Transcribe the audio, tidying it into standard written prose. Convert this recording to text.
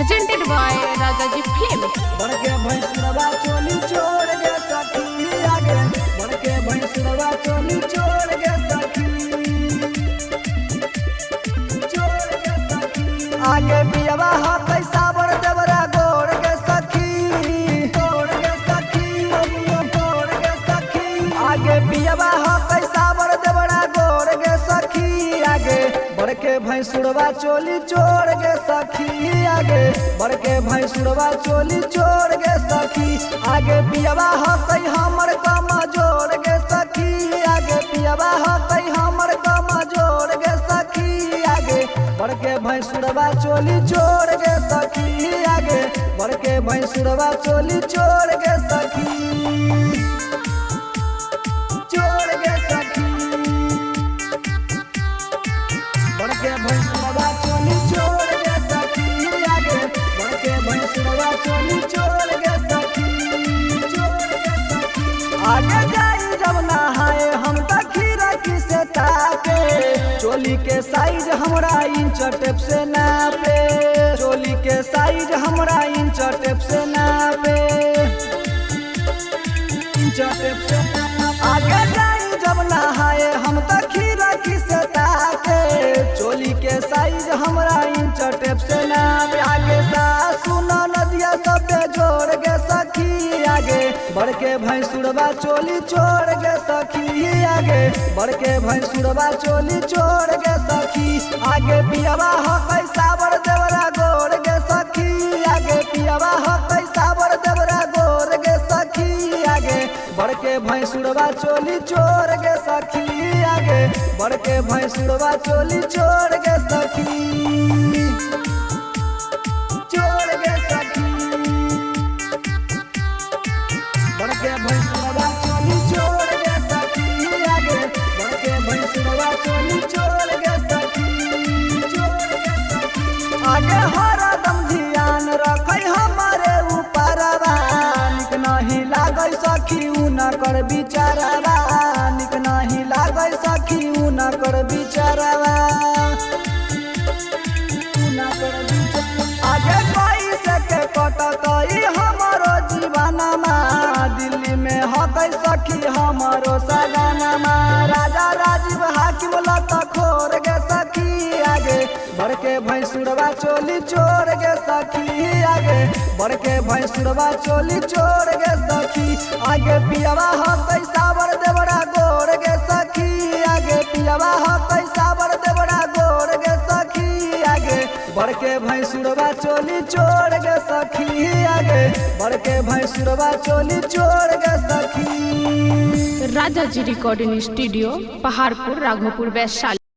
presented by Rajaji Films. बड़के भैंसुरवा चोली छोड़ गे सखी आगे, बड़के भैंसुरवा चोली छोड़ गे सखी, छोड़ गे सखी। आगे पियवा हा कैसा बर देवरा गोड़ गे सखी, गोड़ गे सखी, गोड़ गे सखी। आगे पियवा हा कैसा बर देवरा गोड़ गे सखी आगे, बड़के भैंसुरवा चोली छोड़ गे सखी आगे, बड़के भैंसुरवा चोली छोड़ गे सखी। आगे पियवा हो कई हमर कम जोड़ गे सखी आगे, पियवा हो कई हमर कम जोड़ गे सखी आगे, बड़के भैंसुरवा चोली छोड़ गे सखी आगे, बड़के भैंसुरवा चोली छोड़ गे सखी, छोड़ गे सखी। बड़के भैंसुरवा चोली छोड़ गे सखी आगे, बड़के भैंसुरवा चोली छोड़ गे सखी, छोड़ गे सखी। आगे जाई जब नहाए हम त खीरा की से ताके, चोली के साइज हमरा इंच टेप से नापे, चोली के साइज हमरा इंच टेप से नापे, इंच टेप से नापे। आगे जाई जब नहाए हम त खीरा की से ताके, चोली के साइज हमरा इंच टेप से नापे। आगे सासु नदिया सब जोड़ गे सखी आगे, बड़के भैंसुरवा चोली छोड़ गे सखी आगे, बड़के भैंसुरवा चोली छोड़ गे सखी। आगे पियवा हो कैसा बर देवरा गोड़ गे सखी आगे, पियवा हो कैसा बर देवरा गोड़ गे सखी आगे, बड़के भैंसुरवा चोली छोड़ गे सखी आगे, बड़के भैंसुरवा चोली छोड़ गे सखी, छोड़ गे सखी। बड़के भैंसुरवा चोली छोड़ गे सखी आगे, बड़के भैंसुरवा चोली छोड़ गे सखी, छोड़ गे सखी। आगे हरदम ध्यान रखै हमारे ऊपरवा, निक नहीं लागै सखी उ न कर बिचारवा, निक नहीं लागै सखी उ न कर बिचारवा, उ न कर बिचारवा। आगे पैसे के कटतई हमारो जीवनमा, दिल्ली में हकै सखी हमारो सगनमा, राजा राजीव हाकिम लत खोर गे सखी आगे, बड़के भैंसुरवा चोली छोड़ गे सखी आगे, बड़के भैंसुरवा चोली छोड़ गे सखी। आगे पियवा हो कैसा बर देवरा गोड़ गे सखी आगे, पियवा हो कैसा बर देवरा गोड़ गे सखी आगे, बड़के भैंसुरवा चोली छोड़ गे सखी आगे, बड़के भैंसुरवा चोली छोड़ गे सखी। Rajaji Recording Studio, Paharpur, Raghopur, Vaishali।